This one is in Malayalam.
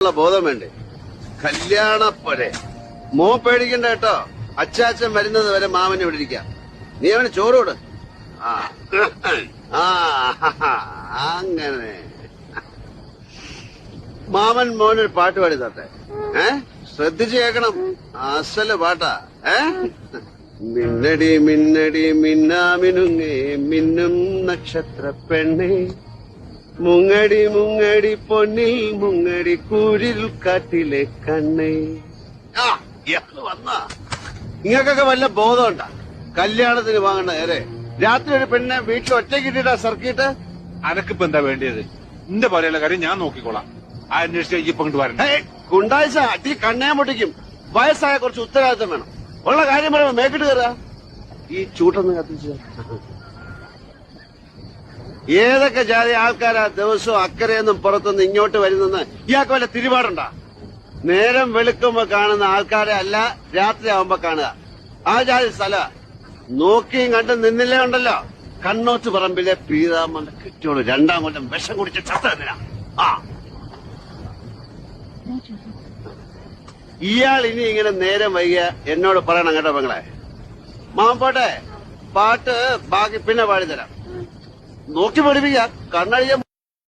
എന്നുള്ള ബോധം വേണ്ടേ? കല്യാണപ്പോരെ മോ പേടിക്കണ്ട കേട്ടോ. അച്ചാച്ചൻ വരുന്നത് വരെ മാമനെ ഇവിടെ ഇരിക്കാം. നീ അവന് ചോറോട്. ആ അങ്ങനെ മാമൻ മോനൊരു പാട്ട് പാടി തട്ടെ. ശ്രദ്ധിച്ചു കേക്കണം. അസല് പാട്ടാ. മിന്നടി മിന്നടി മിന്നാമിനുങ്ങേ മിന്നും നക്ഷത്ര പെണ്ണേ, മുങ്ങടി മുങ്ങടി പൊന്നിൽ മുങ്ങടി കൂരിൽ കാട്ടിലെ കണ്ണേ. വന്ന നിങ്ങൾക്കൊക്കെ വല്ല ബോധമുണ്ടാ? കല്യാണത്തിന് വാങ്ങണ്ട നേരെ രാത്രി ഒരു പെണ്ണെ വീട്ടിൽ ഒറ്റയ്ക്കിട്ടാ സർക്കിട്ട്. അനക്കിപ്പോ എന്താ വേണ്ടിയത്? നിന്റെ പോലെയുള്ള കാര്യം ഞാൻ നോക്കിക്കോളാം. ആ അന്വേഷിച്ച് ഇപ്പൊ കൊണ്ട് വരണ്ട. കുണ്ടാഴ്ച അട്ടി കണ്ണേ പൊട്ടിക്കും. വയസ്സായ കുറച്ച് ഉത്തരവാദിത്തം വേണം. ഉള്ള കാര്യം പറയുമ്പോ മേക്കിട്ട് കയറാ. ഈ ചൂട്ടൊന്ന് കത്തിച്ച് ഏതൊക്കെ ജാതി ആൾക്കാരാ ദിവസവും അക്കരയൊന്നും പുറത്തുനിന്ന് ഇങ്ങോട്ട് വരുന്നെന്ന് ഇയാൾക്ക് വല്ല തിരുപാടുണ്ടാ? നേരം വെളുക്കുമ്പോ കാണുന്ന ആൾക്കാരെ അല്ല രാത്രി ആവുമ്പോ കാണുക. ആ ജാതി സ്ഥല നോക്കിയും കണ്ടും നിന്നില്ലേ ഉണ്ടല്ലോ. കണ്ണോത്ത് പറമ്പിലെ പീതാമന്റെ കെട്ടിയോളൂ 2-ാം കൊല്ലം വിഷം കുടിച്ച് ചത്തതിനാ. ഇയാൾ ഇനി ഇങ്ങനെ നേരം വൈകിയ എന്നോട് പറയണം കേട്ടോ പെങ്ങളെ. മാമൻ പോട്ടെ, പാട്ട് ബാക്കി പിന്നെ പാടിത്തരാം. നോക്കി പഠിപ്പിക്കാം. കണ്ണഴിയാൻ